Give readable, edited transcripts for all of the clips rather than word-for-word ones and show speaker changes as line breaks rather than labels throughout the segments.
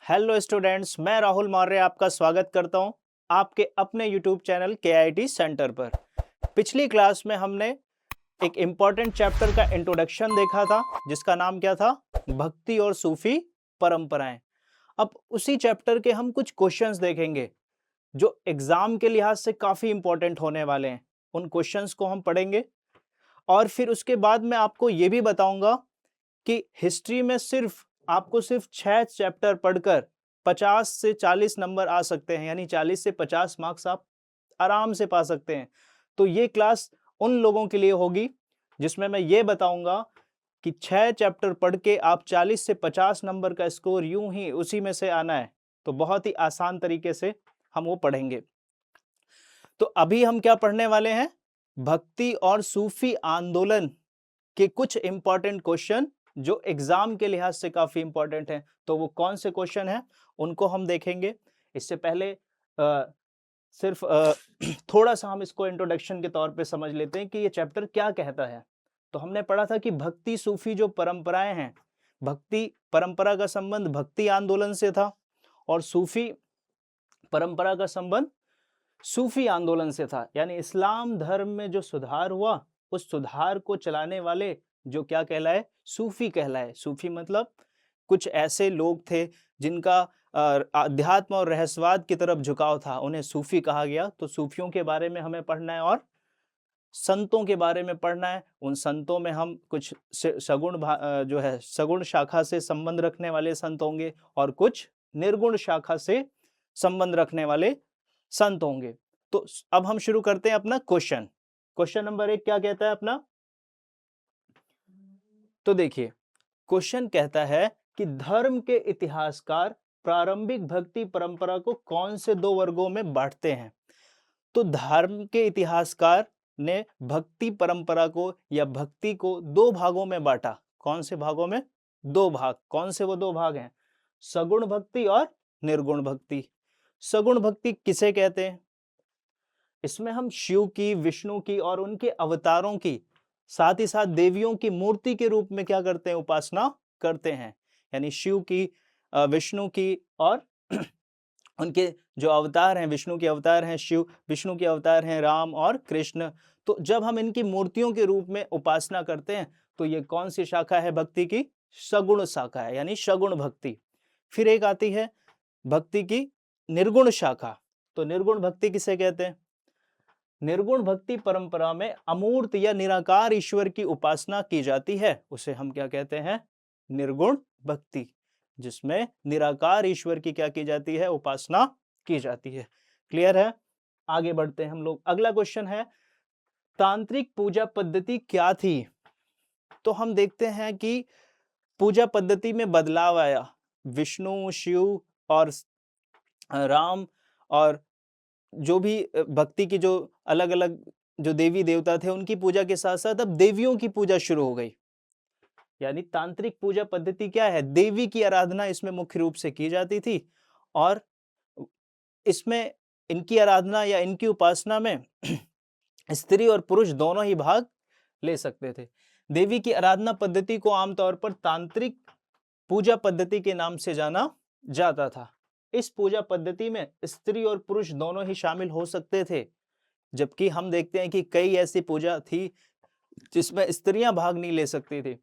Hello students, मैं राहुल मौर्य आपका स्वागत करता हूं आपके अपने यूट्यूब चैनल KIT सेंटर पर। पिछली क्लास में हमने एक इम्पॉर्टेंट चैप्टर का इंट्रोडक्शन देखा था जिसका नाम क्या था? भक्ति और सूफी परंपराएं। अब उसी चैप्टर के हम कुछ क्वेश्चंस देखेंगे जो एग्जाम के लिहाज से काफी इंपॉर्टेंट होने वाले हैं। उन क्वेश्चंस को हम पढ़ेंगे और फिर उसके बाद मैं आपको ये भी बताऊंगा कि हिस्ट्री में आपको सिर्फ 6 चैप्टर पढ़कर 50 से 40 नंबर आ सकते हैं, यानी 40 से 50 मार्क्स आप आराम से पा सकते हैं। तो ये क्लास उन लोगों के लिए होगी जिसमें मैं ये बताऊंगा कि 6 चैप्टर पढ़ के आप 40 से 50 नंबर का स्कोर यूं ही उसी में से आना है। तो बहुत ही आसान तरीके से हम वो पढ़ेंगे। तो अभी हम क्या पढ़ने वाले हैं? भक्ति और सूफी आंदोलन के कुछ इंपॉर्टेंट क्वेश्चन जो एग्जाम के लिहाज से काफी इंपॉर्टेंट हैं। तो वो कौन से क्वेश्चन हैं उनको हम देखेंगे। इससे पहले सिर्फ थोड़ा सा हम इसको इंट्रोडक्शन के तौर पे समझ लेते हैं कि ये चैप्टर क्या कहता है। तो हमने पढ़ा था कि भक्ति सूफी जो परंपराएं हैं, भक्ति परंपरा का संबंध भक्ति आंदोलन से था और सूफी परंपरा का संबंध सूफी आंदोलन से था। यानी इस्लाम धर्म में जो सुधार हुआ उस सुधार को चलाने वाले जो क्या कहलाए? सूफी कहलाए। सूफी मतलब कुछ ऐसे लोग थे जिनका अध्यात्म और रहस्यवाद की तरफ झुकाव था, उन्हें सूफी कहा गया। तो सूफियों के बारे में हमें पढ़ना है और संतों के बारे में पढ़ना है। उन संतों में हम कुछ सगुण शाखा से संबंध रखने वाले संत होंगे और कुछ निर्गुण शाखा से संबंध रखने वाले संत होंगे। तो अब हम शुरू करते हैं अपना क्वेश्चन। क्वेश्चन नंबर 1 क्या कहता है अपना? तो देखिए, क्वेश्चन कहता है कि धर्म के इतिहासकार प्रारंभिक भक्ति परंपरा को कौन से 2 वर्गों में बांटते हैं? तो धर्म के इतिहासकार ने भक्ति परंपरा को या भक्ति को 2 भागों में बांटा। कौन से भागों में? 2 भाग। कौन से वो 2 भाग हैं? सगुण भक्ति और निर्गुण भक्ति। सगुण भक्ति किसे कहते हैं? इसमें हम शिव की, विष्णु की और उनके अवतारों की, साथ ही साथ देवियों की मूर्ति के रूप में क्या करते हैं? उपासना करते हैं। यानी शिव की, विष्णु की और उनके जो अवतार हैं, विष्णु के अवतार हैं शिव, विष्णु के अवतार हैं राम और कृष्ण। तो जब हम इनकी मूर्तियों के रूप में उपासना करते हैं तो ये कौन सी शाखा है भक्ति की? सगुण शाखा है, यानी सगुण भक्ति। फिर एक आती है भक्ति की निर्गुण शाखा। तो निर्गुण भक्ति किसे कहते हैं? निर्गुण भक्ति परंपरा में अमूर्त या निराकार ईश्वर की उपासना की जाती है, उसे हम क्या कहते हैं? निर्गुण भक्ति, जिसमें निराकार ईश्वर की क्या की जाती है? उपासना की जाती है। क्लियर है? आगे बढ़ते हैं हम लोग। अगला क्वेश्चन है, तांत्रिक पूजा पद्धति क्या थी? तो हम देखते हैं कि पूजा पद्धति में बदलाव आया। विष्णु, शिव और राम और जो भी भक्ति की जो अलग अलग जो देवी देवता थे उनकी पूजा के साथ साथ अब देवियों की पूजा शुरू हो गई। यानी तांत्रिक पूजा पद्धति क्या है? देवी की आराधना इसमें मुख्य रूप से की जाती थी और इसमें इनकी आराधना या इनकी उपासना में स्त्री और पुरुष दोनों ही भाग ले सकते थे। देवी की आराधना पद्धति को आमतौर पर तांत्रिक पूजा पद्धति के नाम से जाना जाता था। इस पूजा पद्धति में स्त्री और पुरुष दोनों ही शामिल हो सकते थे, जबकि हम देखते हैं कि कई ऐसी पूजा थी जिसमें स्त्रियां भाग नहीं ले सकती थी।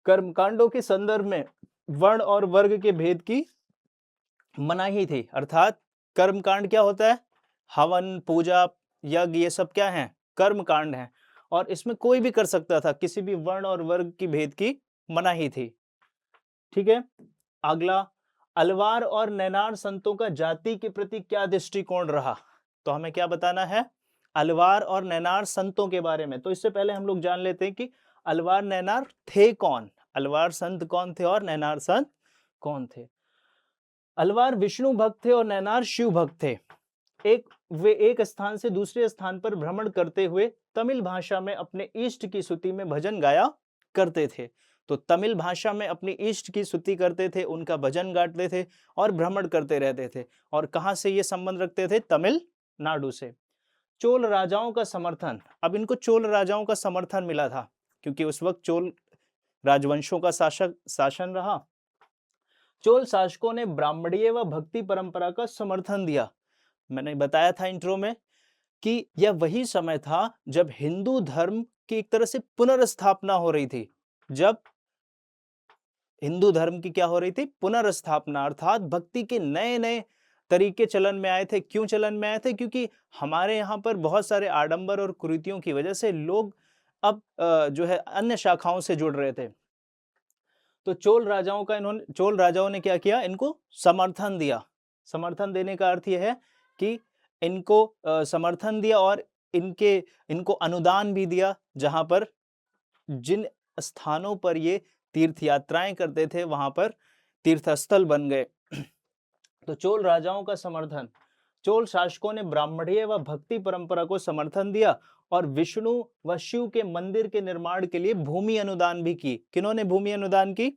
कर्मकांडों के संदर्भ में वर्ण और वर्ग के भेद की मनाही थी। अर्थात कर्मकांड क्या होता है? हवन, पूजा, यज्ञ, ये सब क्या है? कर्मकांड है और इसमें कोई भी कर सकता था, किसी भी वर्ण और वर्ग की भेद की मनाही थी। ठीक है। अगला, अलवार और नैनार संतों का जाति के प्रति क्या दृष्टिकोण रहा? तो हमें क्या बताना है अलवार और नैनार संतों के बारे में। तो इससे पहले हम लोग जान लेते हैं कि अलवार नैनार थे कौन, अलवार संत कौन थे और नैनार संत कौन थे। अलवार विष्णु भक्त थे और नैनार शिव भक्त थे। वे एक स्थान से दूसरे स्थान पर भ्रमण करते हुए तमिल भाषा में अपने इष्ट की स्तुति में भजन गाया करते थे। तो तमिल भाषा में अपनी इष्ट की स्तुति करते थे, उनका भजन गाते थे और भ्रमण करते रहते थे। और कहां से ये संबंध रखते थे? तमिलनाडु से। चोल राजाओं का समर्थन। अब इनको चोल राजाओं का समर्थन मिला था क्योंकि उस वक्त चोल राजवंशों का शासन रहा। चोल शासकों ने ब्राह्मणीय व भक्ति परंपरा का समर्थन दिया। मैंने बताया था इंट्रो में कि यह वही समय था जब हिंदू धर्म की एक तरह से पुनर्स्थापना हो रही थी। जब हिंदू धर्म की क्या हो रही थी? पुनर्स्थापना, अर्थात भक्ति के नए नए तरीके चलन में आए थे। क्यों चलन में आए थे? क्योंकि हमारे यहाँ पर बहुत सारे आडंबर और कुरीतियों की वजह से लोग अब जो है अन्य शाखाओं से जुड़ रहे थे। तो चोल राजाओं ने क्या किया? इनको समर्थन दिया। समर्थन देने का अर्थ यह है कि इनको समर्थन दिया और इनको अनुदान भी दिया, जहां पर जिन स्थानों पर ये तीर्थ यात्राएं करते थे वहां पर तीर्थस्थल बन गए। तो चोल राजाओं का समर्थन, चोल शासकों ने ब्राह्मणीय व भक्ति परंपरा को समर्थन दिया और विष्णु व शिव के मंदिर के निर्माण के लिए भूमि अनुदान भी की। किन्होंने भूमि अनुदान की?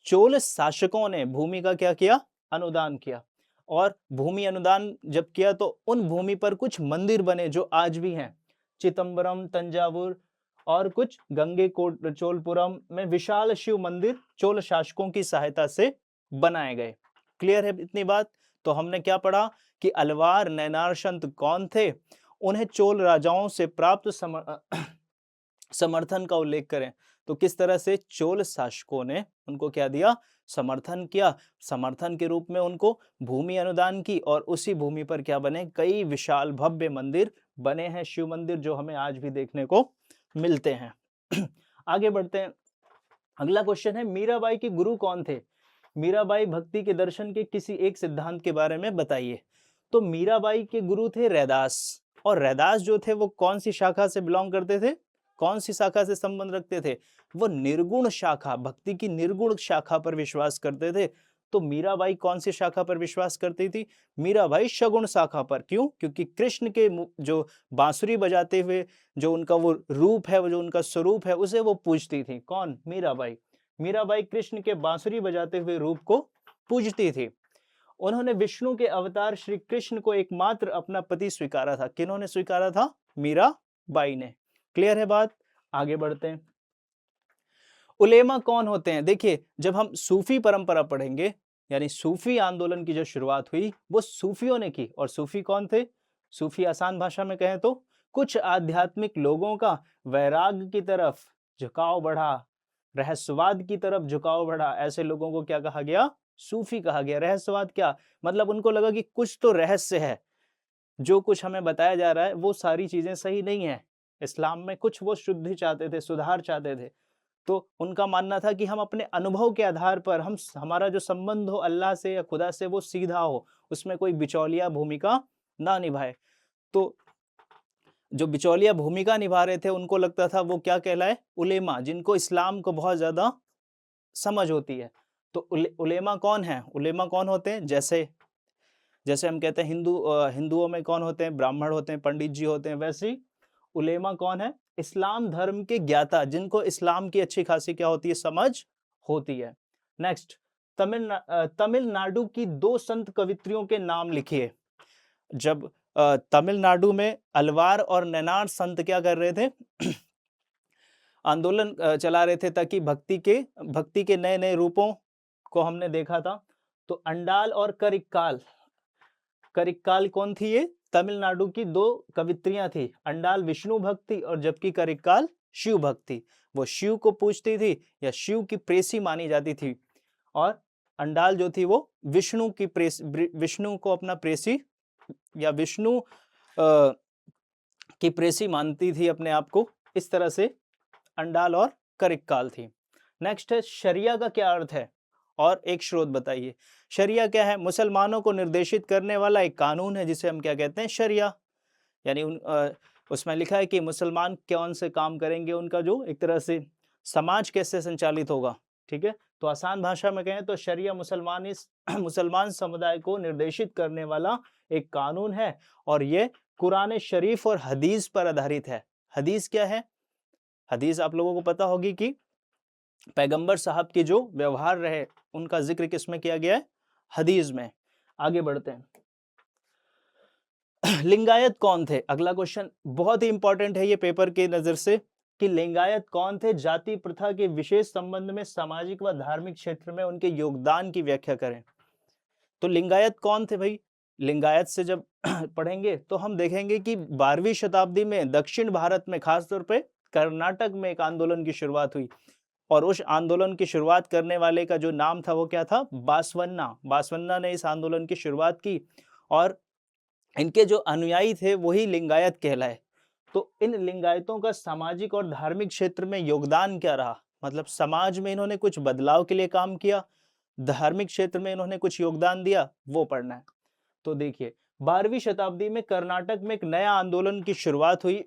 चोल शासकों ने भूमि का क्या किया? अनुदान किया। और भूमि अनुदान जब किया तो उन भूमि पर कुछ मंदिर बने जो आज भी हैं। चिदंबरम, तंजावुर और कुछ गंगेकोट चोलपुरम में विशाल शिव मंदिर चोल शासकों की सहायता से बनाए गए। क्लियर है इतनी बात? तो हमने क्या पढ़ा कि अलवार नैनार संत कौन थे? उन्हें चोल राजाओं से प्राप्त समर्थन का उल्लेख करें तो किस तरह से चोल शासकों ने उनको क्या दिया? समर्थन किया। समर्थन के रूप में उनको भूमि अनुदान की और उसी भूमि पर क्या बने? कई विशाल भव्य मंदिर बने हैं, शिव मंदिर, जो हमें आज भी देखने को मिलते हैं। आगे बढ़ते हैं। अगला क्वेश्चन है, मीराबाई के गुरु कौन थे? मीराबाई भक्ति के दर्शन के किसी एक सिद्धांत के बारे में बताइए। तो मीराबाई के गुरु थे रैदास। और रैदास जो थे वो कौन सी शाखा से बिलोंग करते थे? कौन सी शाखा से संबंध रखते थे? वो निर्गुण शाखा, भक्ति की निर्गुण शाखा पर विश्वास करते थे। तो मीराबाई कौन सी शाखा पर विश्वास करती थी? मीराबाई सगुण शाखा पर। क्यों? क्योंकि कृष्ण के जो बांसुरी बजाते हुए जो उनका वो रूप है, वो जो उनका स्वरूप है, उसे वो पूजती थी। कौन? मीराबाई। मीराबाई कृष्ण के बांसुरी बजाते हुए रूप को पूजती थी। उन्होंने विष्णु के अवतार श्री कृष्ण को एकमात्र अपना पति स्वीकारा था। किन्होंने स्वीकारा था? मीराबाई ने। क्लियर है बात? आगे बढ़ते हैं। उलेमा कौन होते हैं? देखिए, जब हम सूफी परंपरा पढ़ेंगे, यानी सूफी आंदोलन की जो शुरुआत हुई वो सूफियों ने की। और सूफी कौन थे? सूफी आसान भाषा में कहें तो कुछ आध्यात्मिक लोगों का वैराग्य की तरफ झुकाव बढ़ा, रहस्यवाद की तरफ झुकाव बढ़ा। ऐसे लोगों को क्या कहा गया? सूफी कहा गया। रहस्यवाद क्या मतलब? उनको लगा कि कुछ तो रहस्य है, जो कुछ हमें बताया जा रहा है वो सारी चीजें सही नहीं है। इस्लाम में कुछ वो शुद्धि चाहते थे, सुधार चाहते थे। तो उनका मानना था कि हम अपने अनुभव के आधार पर हमारा जो संबंध हो अल्लाह से या खुदा से वो सीधा हो, उसमें कोई बिचौलिया भूमिका ना निभाए। तो जो बिचौलिया भूमिका निभा रहे थे उनको लगता था वो क्या कहलाए? उलेमा, जिनको इस्लाम को बहुत ज्यादा समझ होती है। तो उलेमा कौन है? उलेमा कौन होते हैं? जैसे जैसे हम कहते हैं हिंदुओं में कौन होते हैं? ब्राह्मण होते हैं, पंडित जी होते हैं। वैसे ही उलेमा कौन है? इस्लाम धर्म के ज्ञाता, जिनको इस्लाम की अच्छी खासी क्या होती है? समझ होती है। नेक्स्ट, तमिलनाडु की 2 संत कवित्रियों के नाम लिखिए। जब तमिलनाडु में अलवार और नैनार संत क्या कर रहे थे? आंदोलन चला रहे थे, ताकि भक्ति के नए नए रूपों को हमने देखा था। तो अंडाल और करिक्काल, करिक्काल कौन थी? ये तमिलनाडु की 2 कवित्रियां थी। अंडाल विष्णु भक्त थी और जबकि करिक्काल शिव भक्त थी। वो शिव को पूजती थी या शिव की प्रेसी मानी जाती थी। और अंडाल जो थी वो विष्णु को अपना प्रेसी या विष्णु की प्रेसी मानती थी अपने आप को। इस तरह से अंडाल और करिक्काल थी। नेक्स्ट है, शरिया का क्या अर्थ है? और एक स्रोत बताइए। शरिया क्या है? मुसलमानों को निर्देशित करने वाला एक कानून है जिसे हम क्या कहते हैं? शरिया। यानी उसमें लिखा है कि मुसलमान कौन से काम करेंगे, उनका जो एक तरह से समाज कैसे संचालित होगा। ठीक है, तो आसान भाषा में कहें तो शरिया मुसलमान समुदाय को निर्देशित करने वाला एक कानून है और ये कुरान शरीफ और हदीस पर आधारित है। हदीस क्या है? हदीस आप लोगों को पता होगी कि पैगंबर साहब के जो व्यवहार रहे उनका जिक्र किसमें किया गया है? हदीस में। आगे बढ़ते हैं। लिंगायत कौन थे? अगला क्वेश्चन बहुत ही इंपॉर्टेंट है ये पेपर के नजर से। कि लिंगायत कौन थे, जाति प्रथा के विशेष संबंध में सामाजिक व धार्मिक क्षेत्र में उनके योगदान की व्याख्या करें। तो लिंगायत कौन थे भाई? लिंगायत से जब पढ़ेंगे तो हम देखेंगे कि 12वीं शताब्दी में दक्षिण भारत में, खासतौर पे कर्नाटक में एक आंदोलन की शुरुआत हुई और उस आंदोलन की शुरुआत करने वाले का जो नाम था वो क्या था? बासवन्ना। बासवन्ना ने इस आंदोलन की शुरुआत की और इनके जो अनुयायी थे वही लिंगायत कहलाए। तो इन लिंगायतों का सामाजिक और धार्मिक क्षेत्र में योगदान क्या रहा? मतलब समाज में इन्होंने कुछ बदलाव के लिए काम किया, धार्मिक क्षेत्र में इन्होंने कुछ योगदान दिया, वो पढ़ना है। तो देखिए 12वीं शताब्दी में कर्नाटक में एक नया आंदोलन की शुरुआत हुई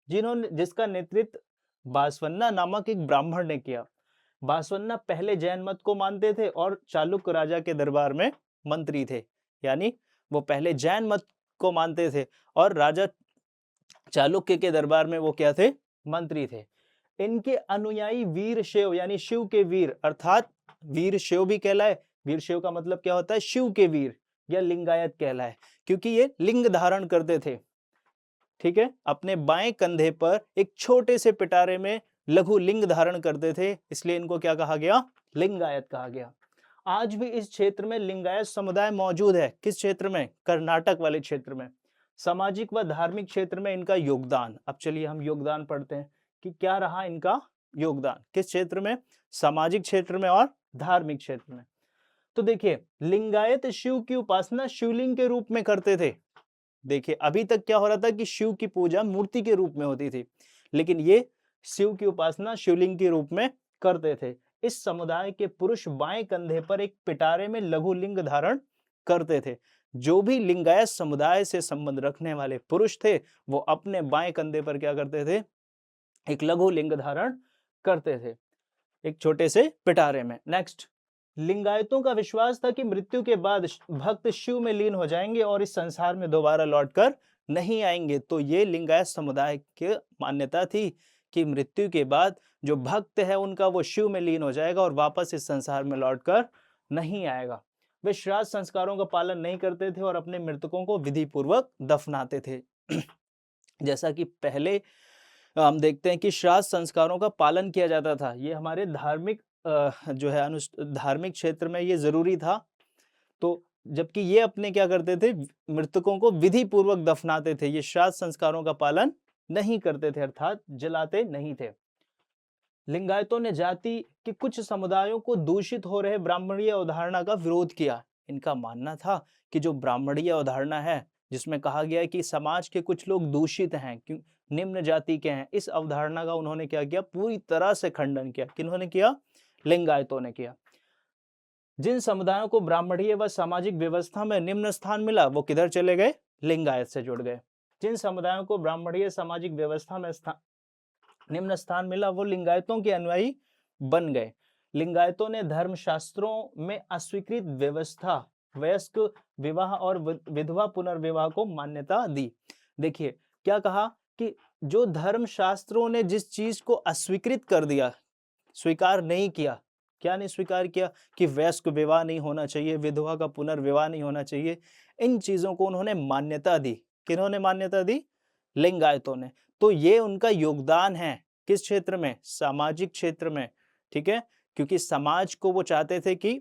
जिसका नेतृत्व बासवन्ना नामक एक ब्राह्मण ने किया। बासवन्ना पहले जैन मत को मानते थे और चालुक्य राजा के दरबार में मंत्री थे, यानी वो पहले जैन मत को मानते थे और राजा चालुक्य के दरबार में वो क्या थे? मंत्री थे। इनके अनुयायी वीर शैव यानी शिव के वीर अर्थात वीर शैव भी कहलाए। वीर शैव का मतलब क्या होता है? शिव के वीर, या लिंगायत कहलाए, क्योंकि ये लिंग धारण करते थे। ठीक है, अपने बाएं कंधे पर एक छोटे से पिटारे में लघु लिंग धारण करते थे, इसलिए इनको क्या कहा गया? लिंगायत कहा गया। आज भी इस क्षेत्र में लिंगायत समुदाय मौजूद है। किस क्षेत्र में? कर्नाटक वाले क्षेत्र में। सामाजिक व धार्मिक क्षेत्र में इनका योगदान। अब चलिए हम योगदान पढ़ते हैं कि क्या रहा इनका योगदान, किस क्षेत्र में? सामाजिक क्षेत्र में और धार्मिक क्षेत्र में। तो देखिए लिंगायत शिव की उपासना शिवलिंग के रूप में करते थे। देखिए अभी तक क्या हो रहा था कि शिव की पूजा मूर्ति के रूप में होती थी, लेकिन ये शिव की उपासना शिवलिंग के रूप में करते थे। इस समुदाय के पुरुष बाएं कंधे पर एक पिटारे में लघु लिंग धारण करते थे। जो भी लिंगायत समुदाय से संबंध रखने वाले पुरुष थे वो अपने बाएं कंधे पर क्या करते थे? एक लघु लिंग धारण करते थे, एक छोटे से पिटारे में। नेक्स्ट, लिंगायतों का विश्वास था कि मृत्यु के बाद भक्त शिव में लीन हो जाएंगे और इस संसार में दोबारा लौटकर नहीं आएंगे। तो ये लिंगायत समुदाय की मान्यता थी कि मृत्यु के बाद जो भक्त है उनका वो शिव में लीन हो जाएगा और वापस इस संसार में लौटकर नहीं आएगा। वे श्राद्ध संस्कारों का पालन नहीं करते थे और अपने मृतकों को विधि पूर्वक दफनाते थे। जैसा कि पहले हम देखते हैं कि श्राद्ध संस्कारों का पालन किया जाता था, ये हमारे धार्मिक जो है धार्मिक क्षेत्र में ये जरूरी था। तो जबकि ये अपने क्या करते थे? मृतकों को विधि पूर्वक दफनाते थे, ये श्राद्ध संस्कारों का पालन नहीं करते थे, अर्थात जलाते नहीं थे। लिंगायतों ने जाति के कुछ समुदायों को दूषित हो रहे ब्राह्मणीय अवधारणा का विरोध किया। इनका मानना था कि जो ब्राह्मणीय अवधारणा है, जिसमें कहा गया है कि समाज के कुछ लोग दूषित हैं, क्यों निम्न जाति के हैं, इस अवधारणा का उन्होंने क्या किया? पूरी तरह से खंडन किया। किन्होंने किया? लिंगायतों ने किया। जिन समुदायों को ब्राह्मणीय व सामाजिक व्यवस्था में निम्न स्थान मिला वो किधर चले गए? लिंगायत से जुड़ गए। जिन समुदायों को ब्राह्मणीय सामाजिक व्यवस्था में निम्न स्थान मिला वो लिंगायतों के अनुयायी बन गए। लिंगायतों ने धर्मशास्त्रों में अस्वीकृत व्यवस्था, वयस्क विवाह और विधवा पुनर्विवाह को मान्यता दी। देखिए क्या कहा कि जो धर्मशास्त्रों ने जिस चीज को अस्वीकृत कर दिया, स्वीकार नहीं किया, क्या नहीं स्वीकार किया? कि वयस्क विवाह नहीं होना चाहिए, विधवा का पुनर्विवाह नहीं होना चाहिए, इन चीजों को उन्होंने मान्यता दी। किन्होंने मान्यता दी? लिंगायतों ने। तो ये उनका योगदान है किस क्षेत्र में? सामाजिक क्षेत्र में। ठीक है, क्योंकि समाज को वो चाहते थे कि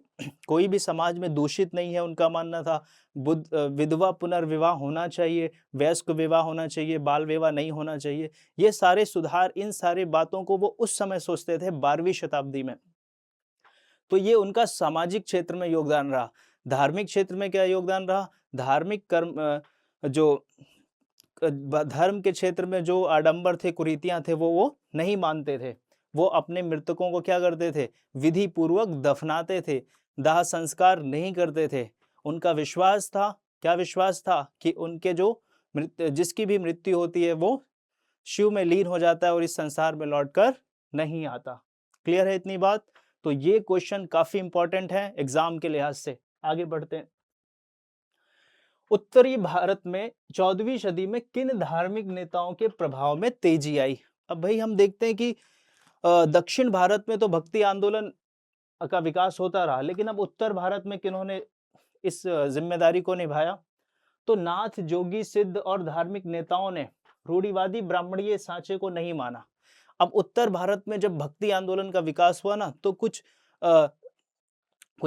कोई भी समाज में दूषित नहीं है, उनका मानना था। विधवा पुनर्विवाह होना चाहिए, वयस्क विवाह होना चाहिए, बाल विवाह नहीं होना चाहिए। ये सारे सुधार, इन सारे बातों को वो उस समय सोचते थे 12वीं शताब्दी में। तो ये उनका सामाजिक क्षेत्र में योगदान रहा। धार्मिक क्षेत्र में क्या योगदान रहा? धार्मिक कर्म जो धर्म के क्षेत्र में जो आडंबर थे, कुरीतियां थे, वो नहीं मानते थे। वो अपने मृतकों को क्या करते थे? विधि पूर्वक दफनाते थे, दाह संस्कार नहीं करते थे। उनका विश्वास था, क्या विश्वास था? कि उनके जो जिसकी भी मृत्यु होती है वो शिव में लीन हो जाता है और इस संसार में लौटकर नहीं आता। क्लियर है इतनी बात? तो ये क्वेश्चन काफी इंपॉर्टेंट है एग्जाम के लिहाज से। आगे बढ़ते हैं। उत्तरी भारत में 14वीं सदी में किन धार्मिक नेताओं के प्रभाव में तेजी आई? अब भाई हम देखते हैं कि दक्षिण भारत में तो भक्ति आंदोलन का विकास होता रहा, लेकिन अब उत्तर भारत में किन्होंने इस जिम्मेदारी को निभाया? तो नाथ, जोगी, सिद्ध और धार्मिक नेताओं ने रूढ़िवादी ब्राह्मणीय सांचे को नहीं माना। अब उत्तर भारत में जब भक्ति आंदोलन का विकास हुआ ना, तो कुछ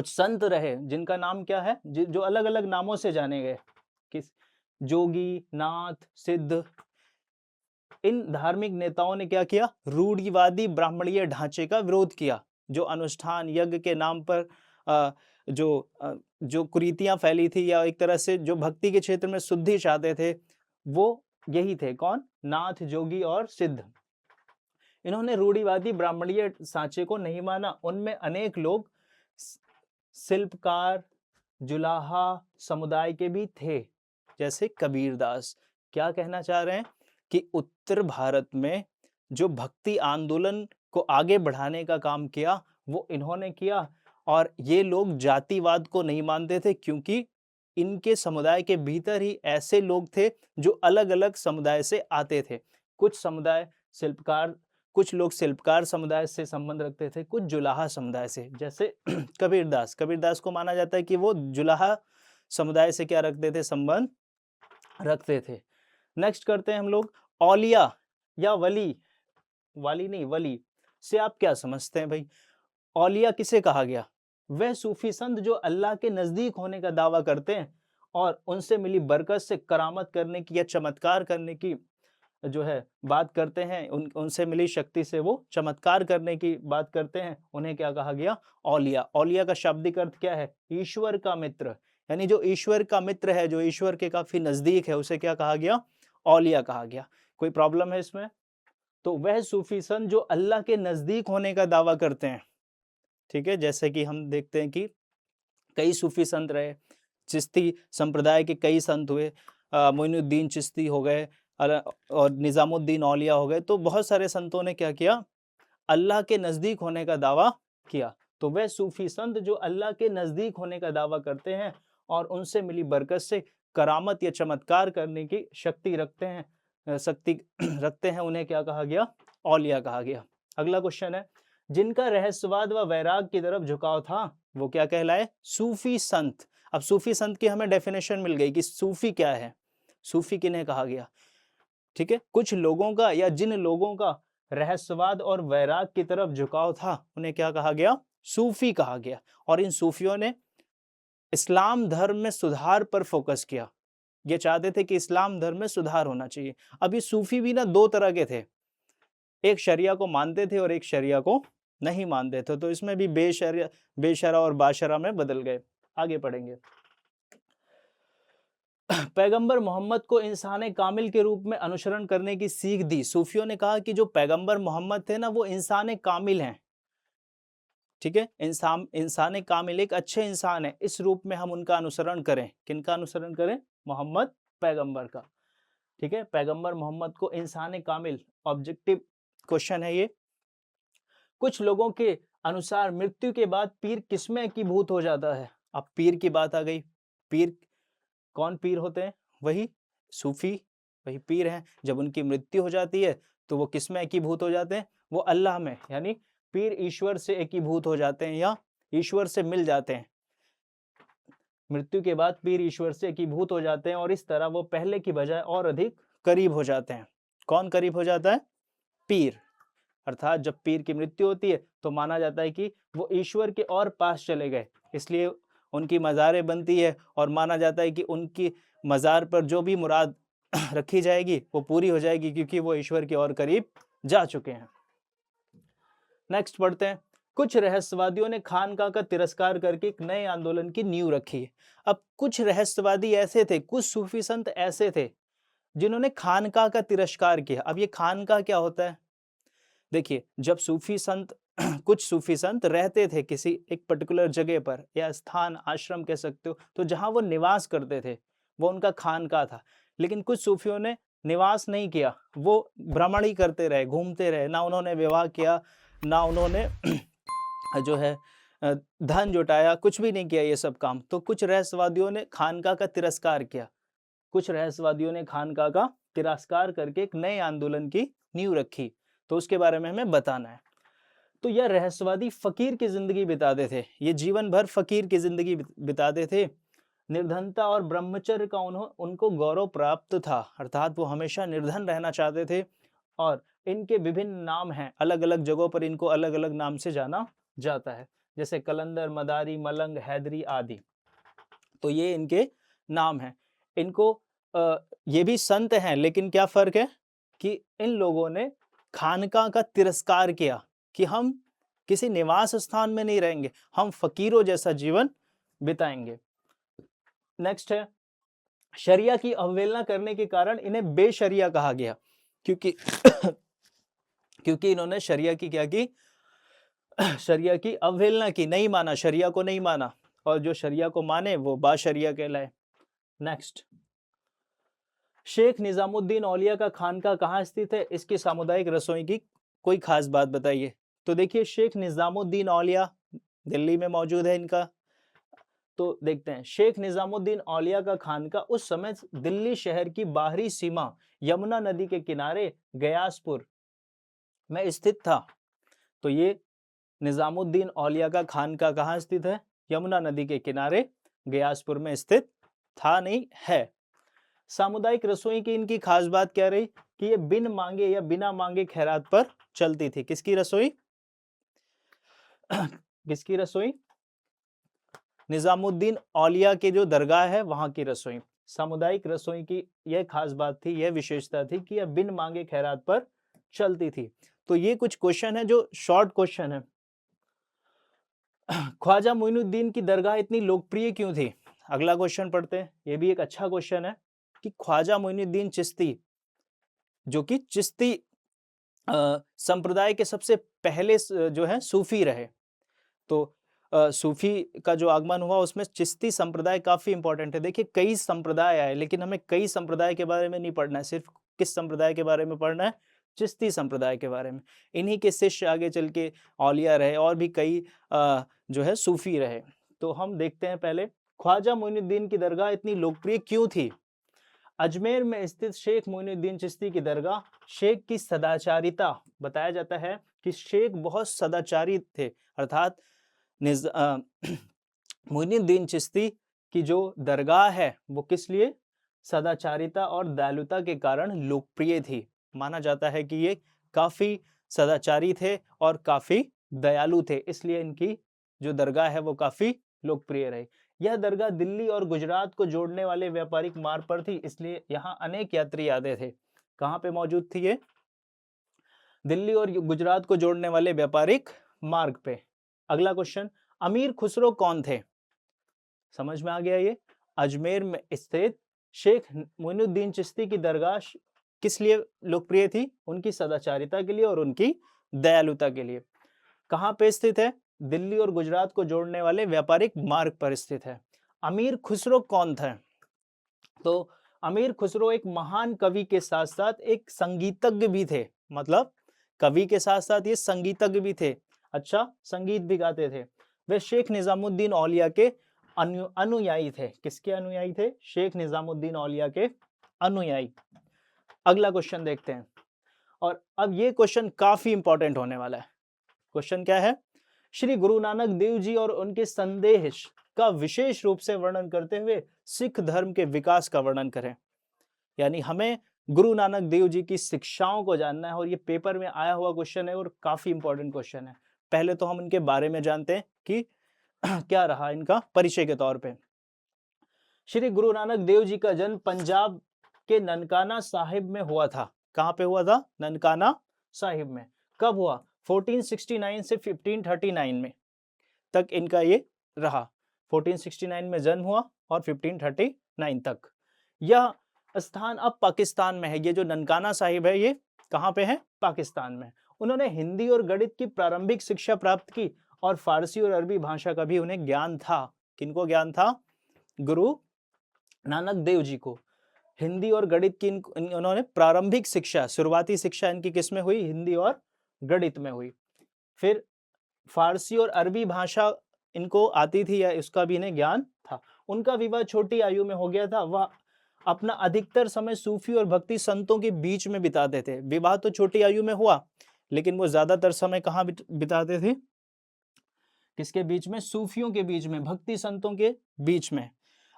संत रहे जिनका नाम क्या है, जो अलग अलग नामों से जाने गए, किस जोगी, नाथ, सिद्ध। इन धार्मिक नेताओं ने क्या किया, रूढ़िवादी ब्राह्मणीय ढांचे का विरोध किया, जो अनुष्ठान यज्ञ के नाम पर जो कुरीतियां फैली थी, या एक तरह से जो भक्ति के क्षेत्र में शुद्धि चाहते थे, वो यही थे। कौन? नाथ, जोगी और सिद्ध। इन्होंने रूढ़िवादी ब्राह्मणीय सांचे को नहीं माना। उनमें अनेक लोग शिल्पकार, जुलाहा समुदाय के भी थे, जैसे कबीरदास। क्या कहना चाह रहे हैं कि उत्तर भारत में जो भक्ति आंदोलन को आगे बढ़ाने का काम किया, वो इन्होंने किया। और ये लोग जातिवाद को नहीं मानते थे, क्योंकि इनके समुदाय के भीतर ही ऐसे लोग थे जो अलग अलग समुदाय से आते थे। कुछ लोग शिल्पकार समुदाय से संबंध रखते थे, कुछ जुलाहा समुदाय से, जैसे कबीरदास को माना जाता है कि वो जुलाहा समुदाय से क्या रखते थे, संबंध रखते थे। नेक्स्ट करते हैं हम लोग औलिया या वली। वाली नहीं, वली से आप क्या समझते हैं भाई? औलिया किसे कहा गया? वह सूफी संत जो अल्लाह के नजदीक होने का दावा करते हैं और उनसे मिली बरकत से करामत करने की या चमत्कार करने की जो है बात करते हैं, उनसे मिली शक्ति से वो चमत्कार करने की बात करते हैं, उन्हें क्या कहा गया? औलिया। औलिया का शाब्दिक अर्थ क्या है? ईश्वर का मित्र। यानी जो ईश्वर का मित्र है, जो ईश्वर के काफी नजदीक है, उसे क्या कहा गया? औलिया कहा गया। कोई प्रॉब्लम है इसमें? तो वह सूफी संत जो अल्लाह के नजदीक होने का दावा करते हैं, ठीक है, जैसे कि हम देखते हैं कि कई सूफी संत रहे, चिश्ती संप्रदाय के कई संत हुए, मोइनुद्दीन चिश्ती हो गए और निजामुद्दीन औलिया हो गए। तो बहुत सारे संतों ने क्या किया? अल्लाह के नजदीक होने का दावा किया। तो वह सूफी संत जो अल्लाह के नजदीक होने का दावा करते हैं और उनसे मिली बरकत से करामत या चमत्कार करने की शक्ति रखते हैं, उन्हें क्या कहा गया? औलिया कहा गया। अगला क्वेश्चन है, जिनका रहस्यवाद व वैराग की तरफ झुकाव था, वो क्या कहलाए? सूफी संत। अब सूफी संत की हमें डेफिनेशन मिल गई कि सूफी क्या है, सूफी किन्हें कहा गया। ठीक है, कुछ लोगों का या जिन लोगों का रहस्यवाद और वैराग की तरफ झुकाव था, उन्हें क्या कहा गया? सूफी कहा गया। और इन सूफियों ने इस्लाम धर्म में सुधार पर फोकस किया। ये चाहते थे कि इस्लाम धर्म में सुधार होना चाहिए। अब ये सूफी भी ना दो तरह के थे, एक शरिया को मानते थे और एक शरिया को नहीं मानते थे। तो इसमें भी बेशरा और बाशरा में बदल गए। आगे पढ़ेंगे। पैगंबर मोहम्मद को इंसान कामिल के रूप में अनुसरण करने की सीख दी। सूफियों ने कहा कि जो पैगंबर मोहम्मद थे ना, वो इंसान कामिल हैं। ठीक है, इंसान कामिल एक अच्छे इंसान है, इस रूप में हम उनका अनुसरण करें। किनका अनुसरण करें? मोहम्मद पैगंबर का। ठीक है, पैगंबर मोहम्मद को इंसान कामिल, ऑब्जेक्टिव क्वेश्चन है ये। कुछ लोगों के अनुसार मृत्यु के बाद पीर किसमें एकीभूत हो जाता है? अब पीर की बात आ गई। पीर कौन पीर होते हैं? वही सूफी, वही पीर हैं। जब उनकी मृत्यु हो जाती है तो वो किसमें एकीभूत हो जाते हैं? वो अल्लाह में, यानी पीर ईश्वर से एकीभूत हो जाते हैं या ईश्वर से मिल जाते हैं। मृत्यु के बाद पीर ईश्वर से एकीभूत हो जाते हैं और इस तरह वो पहले की बजाय और अधिक करीब हो जाते हैं। कौन करीब हो जाता है? पीर। अर्थात जब पीर की मृत्यु होती है तो माना जाता है कि वो ईश्वर के और पास चले गए, इसलिए उनकी मज़ारें बनती है और माना जाता है कि उनकी मज़ार पर जो भी मुराद रखी जाएगी वो पूरी हो जाएगी, क्योंकि वो ईश्वर के और करीब जा चुके हैं। नेक्स्ट पढ़ते हैं। कुछ रहस्यवादियों ने खानका का तिरस्कार करके एक नए आंदोलन की नींव रखी है। अब कुछ रहस्यवादी ऐसे थे, कुछ सूफी संत ऐसे थे जिन्होंने खानका का तिरस्कार किया। अब ये खानका क्या होता है? देखिए, जब सूफी संत कुछ सूफी संत रहते थे किसी एक पर्टिकुलर जगह पर, या स्थान, आश्रम कह सकते हो, तो जहां वो निवास करते थे वो उनका खानका था। लेकिन कुछ सूफियों ने निवास नहीं किया, वो भ्रमण ही करते रहे, घूमते रहे। ना उन्होंने विवाह किया, ना उन्होंने जो है धन जुटाया, कुछ भी नहीं किया ये सब काम। तो कुछ रहस्यवादियों ने खानका का तिरस्कार किया। कुछ रहस्यवादियों ने खानका का तिरस्कार करके एक नए आंदोलन की नींव रखी। तो उसके बारे में हमें बताना है। तो यह रहस्यवादी फकीर की जिंदगी बिताते थे, ये जीवन भर फकीर की जिंदगी बिताते थे। निर्धनता और ब्रह्मचर्य का उनको गौरव प्राप्त था, अर्थात वो हमेशा निर्धन रहना चाहते थे और इनके विभिन्न नाम हैं, अलग अलग जगहों पर इनको अलग अलग नाम से जाना जाता है, जैसे कलंदर, मदारी, मलंग, हैदरी आदि। तो ये इनके नाम हैं। इनको ये भी संत हैं, लेकिन क्या फर्क है कि इन लोगों ने खानका का तिरस्कार किया कि हम किसी निवास स्थान में नहीं रहेंगे, हम फकीरों जैसा जीवन बिताएंगे। नेक्स्ट है, शरिया की अवहेलना करने के कारण इन्हें बेशरिया कहा गया, क्योंकि क्योंकि इन्होंने शरिया की क्या की, शरिया की अवहेलना की, नहीं माना, शरिया को नहीं माना, और जो शरिया को माने वो बाशरिया कहलाए। नेक्स्ट, शेख निजामुद्दीन औलिया का खानका कहाँ स्थित है, इसकी सामुदायिक रसोई की कोई खास बात बताइए। तो देखिए, शेख निजामुद्दीन औलिया दिल्ली में मौजूद है इनका। तो देखते हैं, शेख निजामुद्दीन औलिया का खानका उस समय दिल्ली शहर की बाहरी सीमा यमुना नदी के किनारे गयासपुर में स्थित था। तो ये निजामुद्दीन औलिया का खानका कहाँ स्थित है, यमुना नदी के किनारे गयासपुर में स्थित था, नहीं है। सामुदायिक रसोई की इनकी खास बात क्या रही कि ये बिन मांगे या बिना मांगे खैरात पर चलती थी। किसकी रसोई? किसकी रसोई? निजामुद्दीन औलिया के जो दरगाह है वहां की रसोई। सामुदायिक रसोई की यह खास बात थी, यह विशेषता थी कि यह बिन मांगे खैरात पर चलती थी। तो ये कुछ क्वेश्चन है जो शॉर्ट क्वेश्चन है। ख्वाजा मोइनुद्दीन की दरगाह इतनी लोकप्रिय क्यों थी? अगला क्वेश्चन पढ़ते हैं, ये भी एक अच्छा क्वेश्चन है कि ख्वाजा मोइनुद्दीन चिश्ती, जो कि चिश्ती संप्रदाय के सबसे पहले जो है सूफी रहे, तो सूफी का जो आगमन हुआ उसमें चिश्ती संप्रदाय काफी इंपॉर्टेंट है। देखिए, कई संप्रदाय आए, लेकिन हमें कई संप्रदाय के बारे में नहीं पढ़ना है, सिर्फ किस संप्रदाय के बारे में पढ़ना है? चिश्ती संप्रदाय के बारे में। इन्हीं के शिष्य आगे चल के औलिया रहे, और भी कई जो है सूफी रहे। तो हम देखते हैं पहले, ख्वाजा मोइनुद्दीन की दरगाह इतनी लोकप्रिय क्यों थी? अजमेर में स्थित शेख मोइनुद्दीन चिश्ती की दरगाह, शेख की सदाचारिता, बताया जाता है कि शेख बहुत सदाचारी थे, अर्थात मोइनुद्दीन चिश्ती की जो दरगाह है वो किस लिए? सदाचारिता और दयालुता के कारण लोकप्रिय थी। माना जाता है कि ये काफी सदाचारी थे और काफी दयालु थे, इसलिए इनकी जो दरगाह है वो काफी लोकप्रिय रही। यह दरगाह दिल्ली और गुजरात को जोड़ने वाले व्यापारिक मार्ग पर थी, इसलिए यहाँ अनेक यात्री आते थे। कहाँ पे मौजूद थी ये? दिल्ली और गुजरात को जोड़ने वाले व्यापारिक मार्ग पे। अगला क्वेश्चन, अमीर खुसरो कौन थे? समझ में आ गया ये। अजमेर में स्थित शेख मोइनुद्दीन चिश्ती की दरगाह किस लिए लोकप्रिय थी? उनकी सदाचारिता के लिए और उनकी दयालुता के लिए। कहाँ पे स्थित है? दिल्ली और गुजरात को जोड़ने वाले व्यापारिक मार्ग पर स्थित है। अमीर खुसरो कौन थे? तो अमीर खुसरो एक महान कवि के साथ साथ एक संगीतज्ञ भी थे, मतलब कवि के साथ साथ ये संगीतज्ञ भी थे। अच्छा, संगीत भी गाते थे। वे शेख निजामुद्दीन औलिया के अनुयायी थे। किसके अनुयायी थे? शेख निजामुद्दीन औलिया के अनुयायी। अगला क्वेश्चन देखते हैं, और अब ये क्वेश्चन काफी इंपॉर्टेंट होने वाला है। क्वेश्चन क्या है? श्री गुरु नानक देव जी और उनके संदेश का विशेष रूप से वर्णन करते हुए सिख धर्म के विकास का वर्णन करें। यानी हमें गुरु नानक देव जी की शिक्षाओं को जानना है, और ये पेपर में आया हुआ क्वेश्चन है और काफी इंपॉर्टेंट क्वेश्चन है। पहले तो हम इनके बारे में जानते हैं कि क्या रहा इनका परिचय के तौर पे। श्री गुरु नानक देव जी का जन्म पंजाब के ननकाना साहिब में हुआ था। कहाँ पे हुआ था? ननकाना साहिब में। कब हुआ? 1469 से 1539 में तक इनका ये रहा। 1469 में जन्म हुआ और 1539 तक। यह स्थान अब पाकिस्तान में है। ये जो ननकाना साहिब है ये कहाँ पे है? पाकिस्तान में। उन्होंने हिंदी और गणित की प्रारंभिक शिक्षा प्राप्त की, और फारसी और अरबी भाषा का भी उन्हें ज्ञान था। किनको ज्ञान था? गुरु नानक देव जी को हिंदी और गणित की उन्होंने प्रारंभिक शिक्षा, शुरुआती शिक्षा इनकी किस में हुई? हिंदी और गणित में हुई। फिर फारसी और अरबी भाषा इनको आती थी या इसका भी इन्हें ज्ञान था। उनका विवाह छोटी आयु में हो गया था। वह अपना अधिकतर समय सूफी और भक्ति संतों के बीच में बिताते थे। विवाह तो छोटी आयु में हुआ, लेकिन वो ज्यादातर समय कहाँ बिताते थे? किसके बीच में? सूफियों के बीच में, भक्ति संतों के बीच में।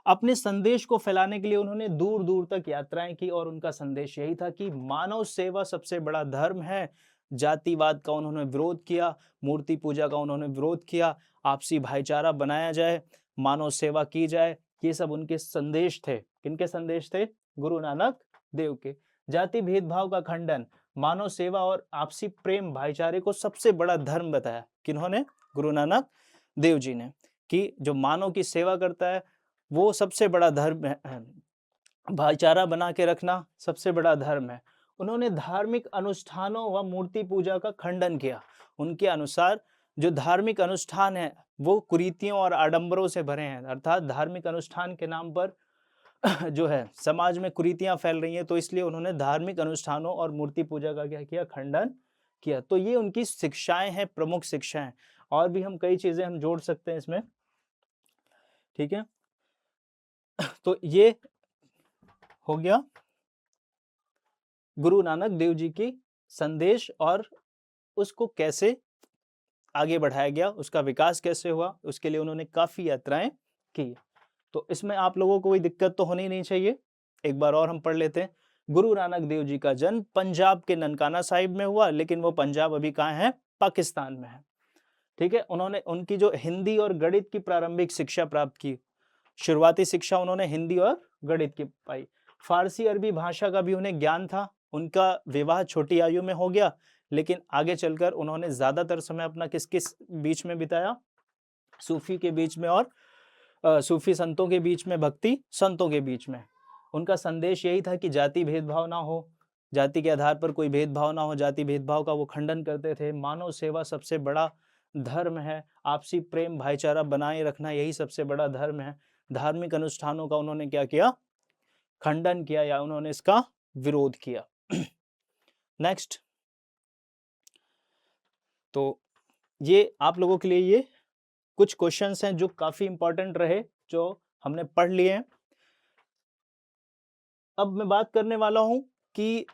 अपने संदेश को फैलाने के लिए उन्होंने दूर दूर तक यात्राएं की और उनका संदेश यही था कि मानव सेवा सबसे बड़ा धर्म है। जातिवाद का उन्होंने विरोध किया, मूर्ति पूजा का उन्होंने विरोध किया, आपसी भाईचारा बनाया जाए, मानव सेवा की जाए, ये सब उनके संदेश थे। किनके संदेश थे? गुरु नानक देव के। जाति भेदभाव का खंडन, मानव सेवा और आपसी प्रेम भाईचारे को सबसे बड़ा धर्म बताया। किन्होंने? गुरु नानक देव जी ने, कि जो मानव की सेवा करता है वो सबसे बड़ा धर्म है, भाईचारा बना के रखना सबसे बड़ा धर्म है। उन्होंने धार्मिक अनुष्ठानों व मूर्ति पूजा का खंडन किया। उनके अनुसार जो धार्मिक अनुष्ठान है वो कुरीतियों और आडंबरों से भरे हैं, अर्थात धार्मिक अनुष्ठान के नाम पर जो है समाज में कुरीतियां फैल रही हैं, तो इसलिए उन्होंने धार्मिक अनुष्ठानों और मूर्ति पूजा का क्या किया? खंडन किया। तो ये उनकी शिक्षाएं हैं, प्रमुख शिक्षाएं। और भी हम कई चीजें हम जोड़ सकते हैं इसमें, ठीक है। तो ये हो गया गुरु नानक देव जी की संदेश और उसको कैसे आगे बढ़ाया गया, उसका विकास कैसे हुआ, उसके लिए उन्होंने काफी यात्राएं की। तो इसमें आप लोगों को कोई दिक्कत तो होनी नहीं चाहिए। एक बार और हम पढ़ लेते हैं। गुरु नानक देव जी का जन्म पंजाब के ननकाना साहिब में हुआ, लेकिन वो पंजाब अभी कहाँ है? पाकिस्तान में है, ठीक है। उन्होंने उनकी जो हिंदी और गणित की प्रारंभिक शिक्षा प्राप्त की, शुरुआती शिक्षा उन्होंने हिंदी और गणित की पाई। फारसी अरबी भाषा का भी उन्हें ज्ञान था। उनका विवाह छोटी आयु में हो गया, लेकिन आगे चलकर उन्होंने ज्यादातर समय अपना किस किस बीच में बिताया? सूफी के बीच में और सूफी संतों के बीच में, भक्ति संतों के बीच में। उनका संदेश यही था कि जाति भेदभाव ना हो, जाति के आधार पर कोई भेदभाव ना हो, जाति भेदभाव का वो खंडन करते थे। मानव सेवा सबसे बड़ा धर्म है, आपसी प्रेम भाईचारा बनाए रखना यही सबसे बड़ा धर्म है। धार्मिक अनुष्ठानों का उन्होंने क्या किया? खंडन किया या उन्होंने इसका विरोध किया। नेक्स्ट, तो ये आप लोगों के लिए ये कुछ क्वेश्चंस हैं जो काफी इंपॉर्टेंट रहे, जो हमने पढ़ लिए हैं। अब मैं बात करने वाला हूं कि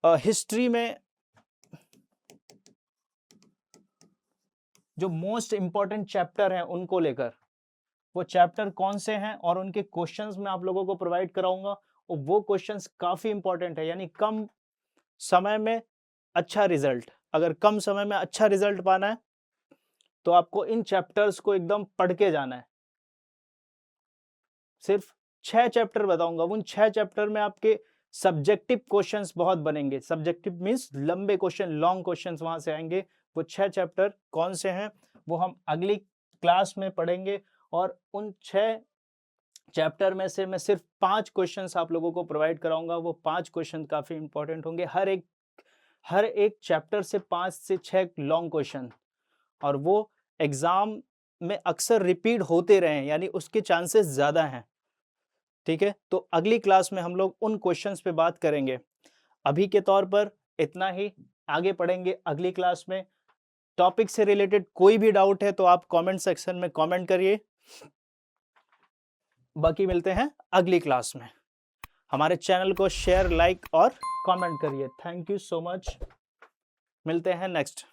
हिस्ट्री में जो मोस्ट इंपॉर्टेंट चैप्टर हैं उनको लेकर, वो चैप्टर कौन से हैं और उनके क्वेश्चंस मैं आप लोगों को प्रोवाइड कराऊंगा। और वो क्वेश्चंस काफी इंपॉर्टेंट है, यानी कम समय में अच्छा रिजल्ट, अगर कम समय में अच्छा रिजल्ट पाना है तो आपको इन चैप्टर्स को एकदम पढ़ के जाना है। सिर्फ 6 चैप्टर बताऊंगा, उन 6 चैप्टर में आपके सब्जेक्टिव क्वेश्चंस बहुत बनेंगे। सब्जेक्टिव मींस लंबे क्वेश्चन, लॉन्ग क्वेश्चंस वहां से आएंगे। वो 6 चैप्टर कौन से हैं वो हम अगली क्लास में पढ़ेंगे, और उन 6 चैप्टर में से मैं सिर्फ 5 क्वेश्चंस आप लोगों को प्रोवाइड कराऊंगा। वो 5 क्वेश्चन काफी इंपॉर्टेंट होंगे। हर एक चैप्टर से 5 से 6 लॉन्ग क्वेश्चन, और वो एग्जाम में अक्सर रिपीट होते रहे, यानी उसके चांसेस ज्यादा हैं, ठीक है। तो अगली क्लास में हम लोग उन क्वेश्चंस पे बात करेंगे। अभी के तौर पर इतना ही, आगे पढ़ेंगे अगली क्लास में। टॉपिक से रिलेटेड कोई भी डाउट है तो आप कमेंट सेक्शन में कमेंट करिए। बाकी मिलते हैं अगली क्लास में। हमारे चैनल को शेयर, लाइक और कमेंट करिए। Thank you so much. मिलते हैं नेक्स्ट।